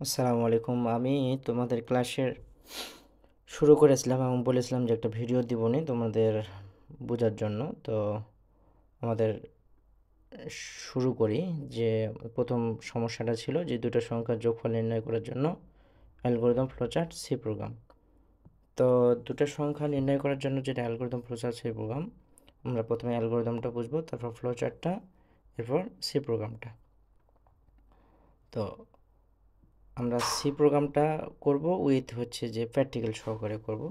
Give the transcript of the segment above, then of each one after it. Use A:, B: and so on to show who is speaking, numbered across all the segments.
A: আসসালামু আলাইকুম। আমি তোমাদের ক্লাসের শুরু করেছিলাম এবং বলেছিলাম যে একটা ভিডিও দিবনি তোমাদের বোঝার জন্য। তো আমাদের শুরু করি। যে প্রথম সমস্যাটা ছিল যে দুটো সংখ্যার যোগফল নির্ণয় করার জন্য অ্যালগরিদম ফ্লোচার্ট সি প্রোগ্রাম। তো দুটো সংখ্যা নির্ণয় করার জন্য যেটা অ্যালগরিদম ফ্লোচার্ট সি প্রোগ্রাম, আমরা প্রথমে অ্যালগরিদমটা বুঝবো, তারপর ফ্লোচার্টটা, এরপর সি প্রোগ্রামটা। তো আমরা সি প্রোগ্রামটা করব উইথ হচ্ছে যে প্র্যাকটিক্যাল সহকারে করব।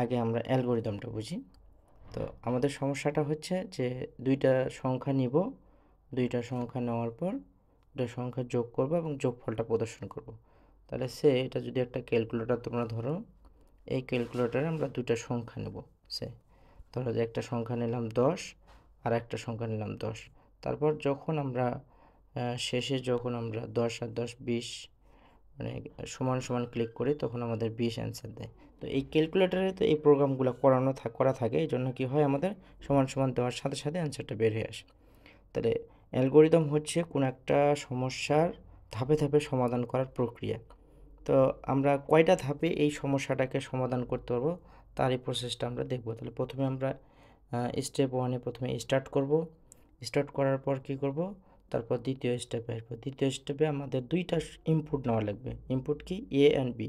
A: আগে আমরা অ্যালগরিদমটা বুঝি। তো আমাদের সমস্যাটা হচ্ছে যে দুইটা সংখ্যা নিব, দুইটা সংখ্যা নেওয়ার পর দুটো সংখ্যা যোগ করব এবং যোগফলটা প্রদর্শন করব। তাহলে এটা যদি একটা ক্যালকুলেটর তোমরা ধরো, এই ক্যালকুলেটরে আমরা দুইটা সংখ্যা নেব। ধরো যে একটা সংখ্যা নিলাম 10 আর একটা সংখ্যা নিলাম 10। তারপর যখন আমরা শেষে যখন আমরা 10 আর 10 20 মানে সমান সমান ক্লিক করি, তখন আমাদের 20 অ্যান্সার দেয়। তো এই ক্যালকুলেটরে তো এই প্রোগ্রামগুলো করা থাকে, এই জন্য কী হয়, আমাদের সমান সমান দেওয়ার সাথে সাথে অ্যান্সারটা বের হয়ে আসে। তাহলে অ্যালগরিদম হচ্ছে কোনো একটা সমস্যার ধাপে ধাপে সমাধান করার প্রক্রিয়া। তো আমরা কয়টা ধাপে এই সমস্যাটাকে সমাধান করতে পারবো তার এই প্রসেসটা আমরা দেখব। তাহলে প্রথমে আমরা স্টেপ ওয়ানে প্রথমে স্টার্ট করব। স্টার্ট করার পর কী করব, তারপর দ্বিতীয় স্টেপে আসবো। দ্বিতীয় স্টেপে আমাদের দুইটা ইনপুট নেওয়া লাগবে। ইনপুট কি? এ অ্যান্ড বি।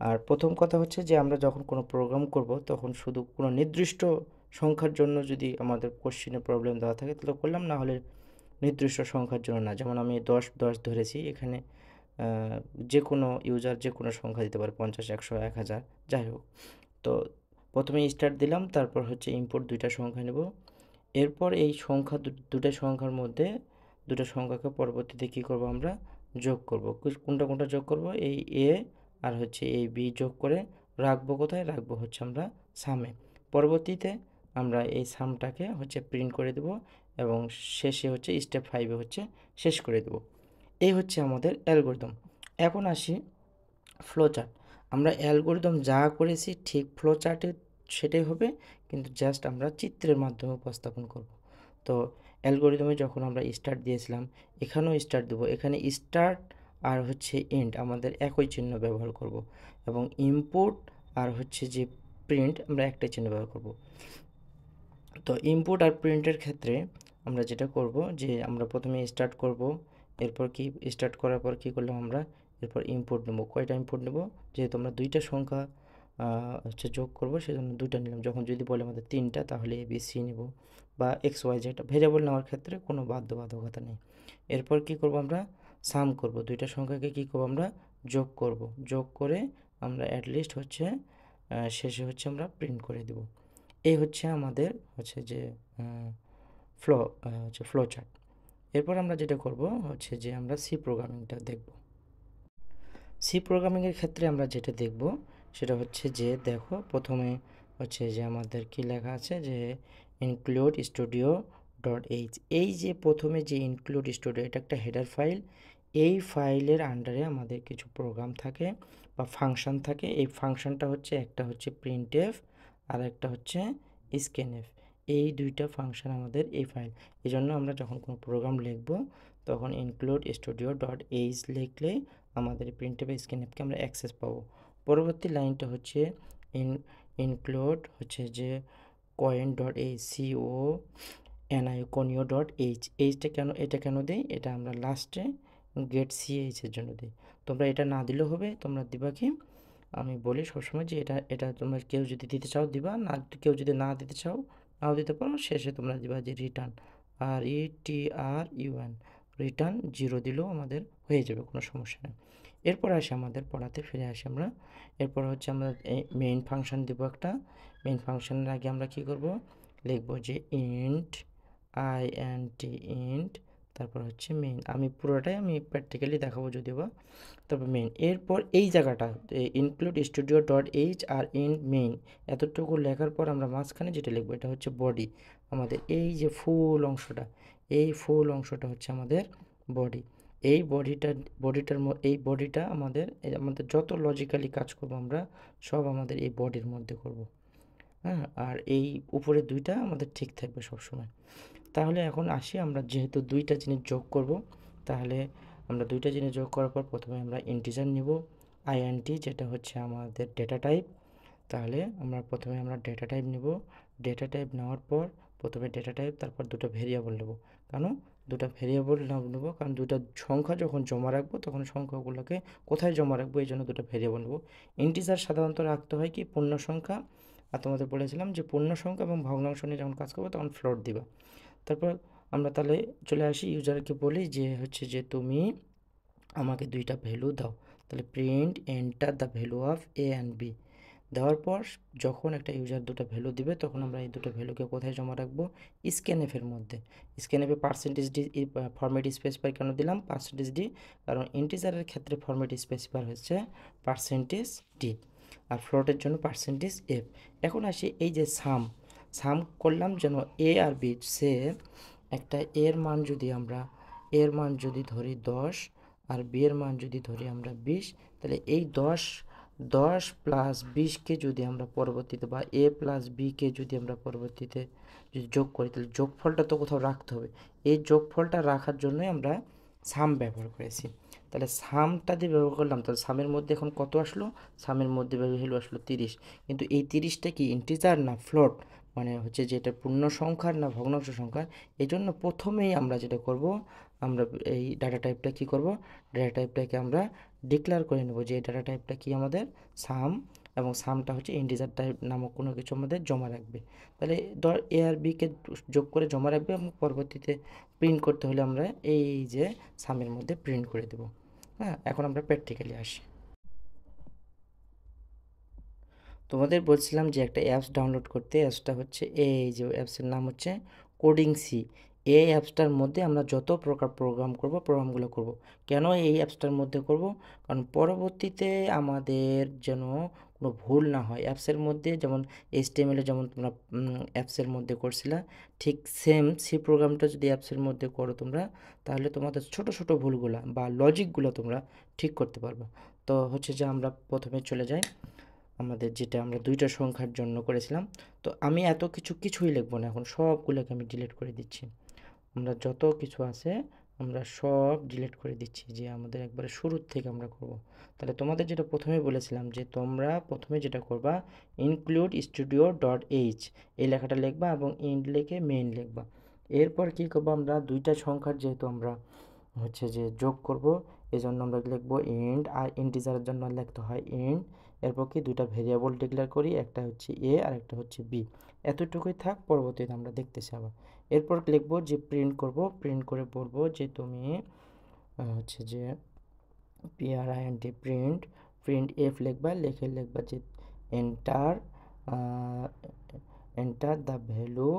A: আর প্রথম কথা হচ্ছে যে আমরা যখন কোনো প্রোগ্রাম করব, তখন শুধু কোনো নির্দিষ্ট সংখ্যার জন্য যদি আমাদের কোশ্চেনে প্রবলেম দেওয়া থাকে তাহলে করলাম, না হলে নির্দিষ্ট সংখ্যার জন্য না। যেমন আমি 10 10 ধরেছি, এখানে যে কোনো ইউজার যে কোনো সংখ্যা দিতে পারে, 50 100 1000 যাই হোক। তো প্রথমে স্টার্ট দিলাম, তারপর হচ্ছে ইনপুট দুইটা সংখ্যা নেব। এরপর এই সংখ্যা দুটো সংখ্যার মধ্যে দুটো সংখ্যাকে পরবর্তীতে কী করব, আমরা যোগ করব। কোনটা কোনটা যোগ করব? এই এ আর হচ্ছে এই বি যোগ করে রাখবো কোথায়? রাখবো হচ্ছে আমরা সামে। পরবর্তীতে আমরা এই সামটাকে হচ্ছে প্রিন্ট করে দেব এবং শেষে হচ্ছে স্টেপ 5-এ হচ্ছে শেষ করে দেব। এই হচ্ছে আমাদের অ্যালগরিদম। এখন আসি ফ্লোচার্ট। আমরা অ্যালগরিদম যা করেছি ঠিক ফ্লোচার্টে সেটাই হবে, কিন্তু জাস্ট আমরা চিত্রের মাধ্যমে উপস্থাপন করব। তো অ্যালগরিদমে যখন আমরা স্টার্ট দিয়েছিলাম, এখানেও স্টার্ট দেবো। এখানে স্টার্ট আর হচ্ছে এন্ড আমাদের একই চিহ্ন ব্যবহার করব, এবং ইনপুট আর হচ্ছে যে প্রিন্ট আমরা একটাই চিহ্ন ব্যবহার করব। তো ইনপুট আর প্রিন্টের ক্ষেত্রে আমরা যেটা করব যে আমরা প্রথমে স্টার্ট করব, এরপর কি স্টার্ট করার পর কী করলাম আমরা, এরপর ইনপুট নেব। কয়টা ইনপুট নেব? যেহেতু আমরা দুইটা সংখ্যা হচ্ছে যোগ করব, সেজন্য দুইটা নিলাম। যখন যদি বলে আমাদের তিনটা, তাহলে এ বি সি নেব, বা এক্স ওয়াই জেড ভেরিয়েবল নেওয়ার ক্ষেত্রে কোনো বাধ্যবাধকতা নেই। এরপর কি করব, আমরা সাম করব। দুইটা সংখ্যাকে কি করব, আমরা যোগ করব। যোগ করে আমরা অ্যাটলিস্ট হচ্ছে শেষে হচ্ছে আমরা প্রিন্ট করে দেব। এই হচ্ছে আমাদের হচ্ছে যে ফ্লো হচ্ছে ফ্লো চার্ট। এরপর আমরা যেটা করব হচ্ছে যে আমরা সি প্রোগ্রামিংটা দেখব। সি প্রোগ্রামিংয়ের ক্ষেত্রে আমরা যেটা দেখব সেটা হচ্ছে যে দেখো, প্রথমে হচ্ছে যে আমাদের কি লেখা আছে যে ইনক্লুড স্টুডিও ডট এইচ। এই যে প্রথমে যে ইনক্লুড স্টুডিও, এটা একটা হেডার ফাইল। এই ফাইলের আন্ডারে আমাদের কিছু প্রোগ্রাম থাকে বা ফাংশন থাকে। এই ফাংশনটা হচ্ছে একটা হচ্ছে প্রিন্টএফ আর একটা হচ্ছে স্ক্যানএফ। এই দুইটা ফাংশন আমাদের এই ফাইল। এই জন্য আমরা যখন কোনো প্রোগ্রাম লিখব, তখন ইনক্লুড স্টুডিও ডট এইচ লিখলে আমাদের প্রিন্টএফ স্ক্যানএফকে আমরা অ্যাক্সেস পাবো। পরবর্তী লাইনটা হচ্ছে ইনক্লুড হচ্ছে যে কয়েন ডট এইচ, সিও এনআই কনিও ডট এইচ। এইচটা কেন, এটা কেন দিই, এটা আমরা লাস্টে গেট সিএইচের জন্য দিই। তোমরা এটা না দিলেও হবে, তোমরা দিবা কি, আমি বলি সবসময় যে এটা এটা তোমরা কেউ যদি দিতে চাও দিবা, না কেউ যদি না দিতে চাও নাও দিতে পারো। শেষে তোমরা দিবা যে রিটার্ন, আর RETRUN, রিটার্ন 0 দিলেও আমাদের হয়ে যাবে, কোনো সমস্যা নেই। এরপর আসে আমাদের পড়াতে ফিরে আসি আমরা। এরপর হচ্ছে আমরা মেইন ফাংশন দিব একটা। মেইন ফাংশনের আগে আমরা কি করব, লিখব যে ইন্ট ইন্ট, তারপর হচ্ছে মেইন। আমি পুরোটাই আমি প্র্যাকটিক্যালি দেখাবো যদিও বা। তারপর মেইন। এরপর এই জায়গাটা ইনক্লুড স্টুডিও ডট এইচ আর ইন মেইন, এতটুকু লেখার পর আমরা মাঝখানে যেটা লিখবো এটা হচ্ছে বডি। আমাদের এই যে ফুল অংশটা, এই ফুল অংশটা হচ্ছে আমাদের বডি। এই বডিটা আমাদের যত লজিক্যালি কাজ করবো আমরা সব আমাদের এই বডির মধ্যে করব। হ্যাঁ, আর এই উপরের দুইটা আমাদের ঠিক থাকবে সবসময়। তাহলে এখন আসি, আমরা যেহেতু দুইটা জিনিস যোগ করব, তাহলে আমরা দুইটা জিনিস যোগ করার পর প্রথমে আমরা ইন্টিজার নিব আইএনটি, যেটা হচ্ছে আমাদের ডেটা টাইপ। তাহলে প্রথমে আমরা ডেটা টাইপ নিব। ডেটা টাইপ নেওয়ার পর প্রথমে ডেটা টাইপ, তারপর দুটো ভেরিয়েবল নেব। কেন দুটো ভেরিয়েবল নেব? কারণ দুটো সংখ্যা যখন জমা রাখবো তখন সংখ্যাগুলোকে কোথায় জমা রাখবো, এই জন্য দুটো ভেরিয়েবল নেব। ইন্টিজার সাধারণত রাখতে হয় কি পূর্ণ সংখ্যা, আর তোমাদের বলেছিলাম যে পূর্ণ সংখ্যা এবং ভগ্নাংশ নিয়ে যখন কাজ করবো তখন ফ্লোট দিবা। তারপর আমরা তাহলে চলে আসি, ইউজারকে বলি যে হচ্ছে যে তুমি আমাকে দুইটা ভ্যালু দাও। তাহলে print enter the value of A and B দেওয়ার পর যখন একটা ইউজার দুটো ভ্যালু দিবে তখন আমরা এই দুটো ভ্যালুকে কোথায় জমা রাখবো, স্ক্যানএফের মধ্যে। স্ক্যানএফে পার্সেন্টেজ ডি ফরম্যাট স্পেসিফাই কেন দিলাম পার্সেন্টেজ ডি, কারণ ইন্টিজারের ক্ষেত্রে ফরম্যাট স্পেসিফাই হচ্ছে পার্সেন্টেজ ডি, আর ফ্লোটের জন্য পার্সেন্টেজ এফ। এখন আসি এই যে সাম করলাম যেন এ আর বি সে একটা এর মান যদি ধরি 10 আর বি এর মান যদি ধরি আমরা 20, তাহলে এই 10 প্লাস 20কে যদি আমরা পরবর্তীতে বা এ প্লাস বিকে যদি আমরা পরবর্তীতে যদি যোগ করি, তাহলে যোগফলটা তো কোথাও রাখতে হবে। এই যোগফলটা রাখার জন্যই আমরা সাম ব্যবহার করেছি। তাহলে সামটা দিয়ে ব্যবহার করলাম, তাহলে সামের মধ্যে এখন কত আসলো, সামের মধ্যে ভ্যালু আসলো 30। কিন্তু এই 30টা কি ইন্টিজার না ফ্লোট, মানে হচ্ছে যে এটা পূর্ণ সংখ্যার না ভগ্নাংশ সংখ্যার। এই জন্য প্রথমেই আমরা যেটা করব, আমরা এই ডাটা টাইপটা কি করব, ডাটা টাইপটাকে আমরা ডিক্লেয়ার করে নেব যে এই ডাটা টাইপটা কি আমাদের সাম, এবং সামটা হচ্ছে ইন্টিজার টাইপ নামক কোনো কিছু আমাদের জমা রাখবে। তাহলে ধর এ আর বিকে যোগ করে জমা রাখবে এবং পরবর্তীতে প্রিন্ট করতে হলে আমরা এই যে সামের মধ্যে প্রিন্ট করে দেব। হ্যাঁ, এখন আমরা প্র্যাকটিক্যালি আসি। তোমাদের বলছিলাম যে একটা অ্যাপস ডাউনলোড করতে, অ্যাপসটা হচ্ছে এই যে অ্যাপসের নাম হচ্ছে কোডিং সি। এই অ্যাপসটার মধ্যে আমরা যত প্রকার প্রোগ্রামগুলো করব। কেন এই অ্যাপসটার মধ্যে করব, কারণ পরবর্তীতে আমাদের যেন কোনো ভুল না হয়। অ্যাপসের মধ্যে যেমন HTML যেমন তোমরা অ্যাপসের মধ্যে করছিলা, ঠিক সেম সি প্রোগ্রামটা যদি অ্যাপসের মধ্যে করো তোমরা, তাহলে তোমাদের ছোট ছোট ভুলগুলো বা লজিকগুলো তোমরা ঠিক করতে পারবে। তো হচ্ছে যে আমরা প্রথমে চলে যাই আমাদের যেটা আমরা দুইটা সংখ্যার জন্য করেছিলাম। তো আমি এত কিছুই লিখবো না, এখন সবগুলোকে আমি ডিলিট করে দিচ্ছি। আমরা যত কিছু আছে আমরা সব ডিলিট করে দিচ্ছি, যে আমাদের একবারে শুরুর থেকে আমরা করব। তাহলে তোমাদের যেটা প্রথমে বলেছিলাম যে তোমরা প্রথমে যেটা করবা, ইনক্লুড স্টুডিও ডট এইচ এই লেখাটা লিখবা এবং ইন্ড লিখে মেইন লিখবা। এরপর কি করবো, আমরা দুইটা সংখ্যার যেহেতু আমরা হচ্ছে যে যোগ করব, এই জন্য আমরা লিখবো ইন্ড, আর ইন্টিজারের জন্য লিখতে হয় ইন্ড। এরপর কি দুইটা ভেরিয়েবল ডিক্লেয়ার করি, একটা হচ্ছে এ আর একটা হচ্ছে বি। এতটুকুই থাক, পরবর্তীতে আমরা দেখতেছি আবার। এরপর লিখবো যে প্রিন্ট করব, প্রিন্ট করে বলবো যে তুমি হচ্ছে যে PRINT প্রিন্ট এফ লিখবা, লিখবা যে enter enter the value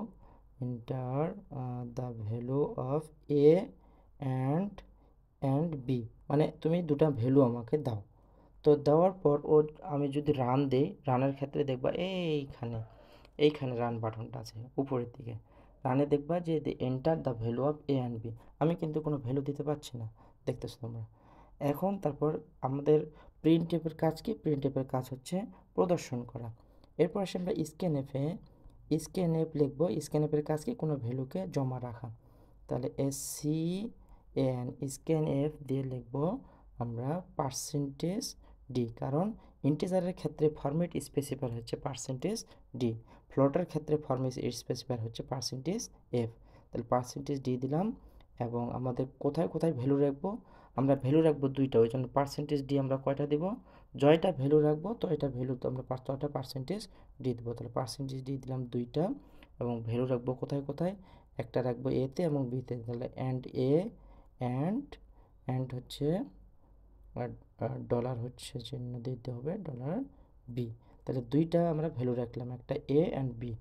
A: enter the value of A and B, মানে তুমি দুটা ভ্যালু আমাকে দাও। তো দেওয়ার পর আমি যদি রান দিই, রানের ক্ষেত্রে দেখবা এইখানে রান বাটনটা আছে উপরের দিকে। রানে দেখবা যে enter the value of A and B, আমি কিন্তু কোনো ভ্যালু দিতে পারছি না, দেখতেছো তোমরা। এখন তারপর আমাদের প্রিন্ট টেপের কাজ কি, প্রিন্ট টেপের কাজ হচ্ছে প্রদর্শন করা। এরপর আসে আমরা স্ক্যানএফ লিখবো। স্ক্যানএফের কাজ কি, কোনো ভ্যালুকে জমা রাখা। তাহলে স্ক্যানএফ দিয়ে লিখবো আমরা পার্সেন্টেজ ডি, কারণ ইন্টিজারের ক্ষেত্রে ফরম্যাট স্পেসিফায়ার হচ্ছে পার্সেন্টেজ ডি, ফ্লোটের ক্ষেত্রে ফরম্যাট স্পেসিফায়ার হচ্ছে পার্সেন্টেজ এফ। তাহলে পার্সেন্টেজ ডি দিলাম, এবং আমাদের কোথায় কোথায় ভ্যালু রাখবো, আমরা ভ্যালু রাখবো দুইটা, ওই জন্য পার্সেন্টেজ ডি আমরা কয়টা দিব, জয়টা ভ্যালু রাখবো তো এটা ভ্যালু তো আমরা ছয়টা পার্সেন্টেজ ডি দেবো। তাহলে পার্সেন্টেজ ডি দিলাম দুইটা, এবং ভ্যালু রাখবো কোথায় কোথায়, একটা রাখবো এতে এবং বিতে। তাহলে অ্যান্ড এ অ্যান্ড হচ্ছে আর ডলার হচ্ছে চিহ্ন দিতে হবে, ডলার বি। তাহলে দুইটা আমরা ভ্যালু রাখলাম, একটা এ অ্যান্ড বি।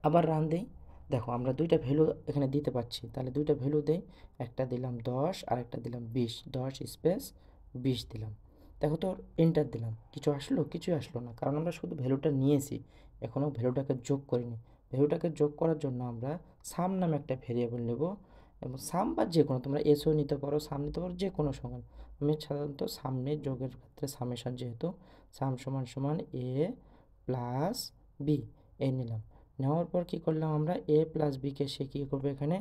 A: আবার রান দেই, দেখো আমরা দুইটা ভ্যালু এখানে দিতে পারছি। তাহলে দুইটা ভ্যালু দেই, একটা দিলাম 10 আর একটা দিলাম 20, 10 স্পেস 20 দিলাম। দেখো তো এন্টার দিলাম, কিছুই আসলো না, কারণ আমরা শুধু ভ্যালুটা নিয়েছি, এখনও ভ্যালুটাকে যোগ করিনি। ভ্যালুটাকে যোগ করার জন্য আমরা সাম নামে একটা ভেরিয়েবল নেব, এবং সাম বা যে কোনো, তোমরা এসও নিতে পারো, সাম নিতে পারো, যে কোনো সংখ্যা। আমি সাধারণত সামনে যোগের ক্ষেত্রে সামেশন, যেহেতু সাম সমান সমান এ প্লাস বি এই নিলাম। নেওয়ার পর কী করলাম, আমরা এ প্লাস বিকে সে কী করবে এখানে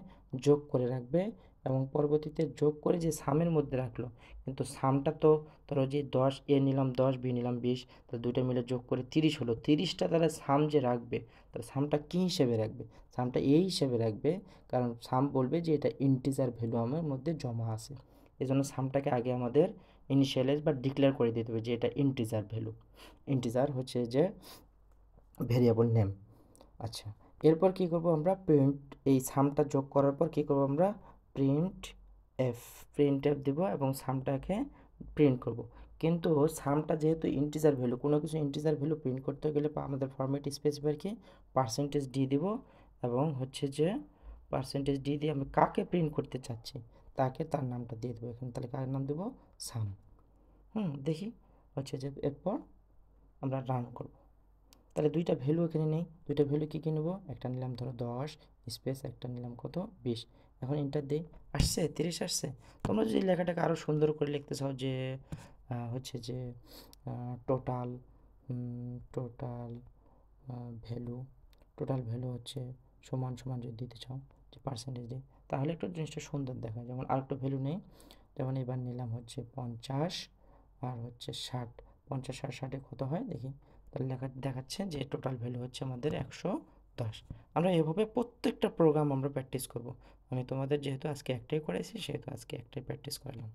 A: যোগ করে রাখবে, এবং পরবর্তীতে যোগ করে যে সামের মধ্যে রাখলো, কিন্তু সামটা তো ধরো যে 10 এ নিলাম 10, বি নিলাম 20, তাহলে দুইটা মিলে যোগ করে 30 হলো। 30টা তাহলে সাম যে রাখবে, তাহলে সামটা কী হিসেবে রাখবে? সামটা এই হিসেবে রাখবে, কারণ সাম বলবে যে এটা ইন্টিজার ভ্যালু আমার মধ্যে জমা আছে। এই জন্য সামটাকে আগে আমাদের ইনিশিয়ালাইজ বা ডিক্লেয়ার করে দিতে হবে যে এটা ইন্টিজার ভ্যালু। ইন্টিজার হচ্ছে যে ভেরিয়েবল নেম। আচ্ছা, এরপর কি করব আমরা? প্রিন্ট, এই সামটা যোগ করার পর কি করব আমরা? প্রিন্ট এফ, প্রিন্ট এফ দেবো এবং সামটাকে প্রিন্ট করব। কিন্তু সামটা যেহেতু ইন্টিজার ভ্যালু, কোনো কিছু ইন্টিজার ভ্যালু প্রিন্ট করতে গেলে আমাদের ফরম্যাট স্পেসিফায়ার কি পার্সেন্টেজ ডি দিব, এবং হচ্ছে যে পার্সেন্টেজ ডি দিয়ে আমি কাকে প্রিন্ট করতে চাচ্ছি তাকে তার নামটা দিয়ে দেবো এখানে। তাহলে কার নাম দেবো? সাম। দেখি হচ্ছে যে এরপর আমরা রান করব। তাহলে দুইটা ভ্যালু এখানে নেই, দুইটা ভ্যালু কী কী নেবো? একটা নিলাম ধরো 10 স্পেস, একটা নিলাম কত 20। এখন এন্টার দিই, আসছে 30 আসছে। তোমরা যদি লেখাটাকে আরও সুন্দর করে লিখতে চাও যে হচ্ছে যে total total value, total value হচ্ছে সমান সমান যদি দিতে চাও যে পার্সেন্টেজ দিয়ে, তাহলে একটু জিনিসটা সুন্দর দেখায়। যেমন আরেকটা ভ্যালু নেই, যেমন এবার নিলাম হচ্ছে 50 আর হচ্ছে 60। 50 আর 60 কত হয় দেখি। তাহলে দেখাচ্ছে যে টোটাল ভ্যালু হচ্ছে আমাদের 110। আমরা এভাবে প্রত্যেকটা প্রোগ্রাম আমরা প্র্যাকটিস করব। আমি তোমাদের যেহেতু আজকে একটাই করেছি, সেহেতু আজকে একটাই প্র্যাকটিস করালাম।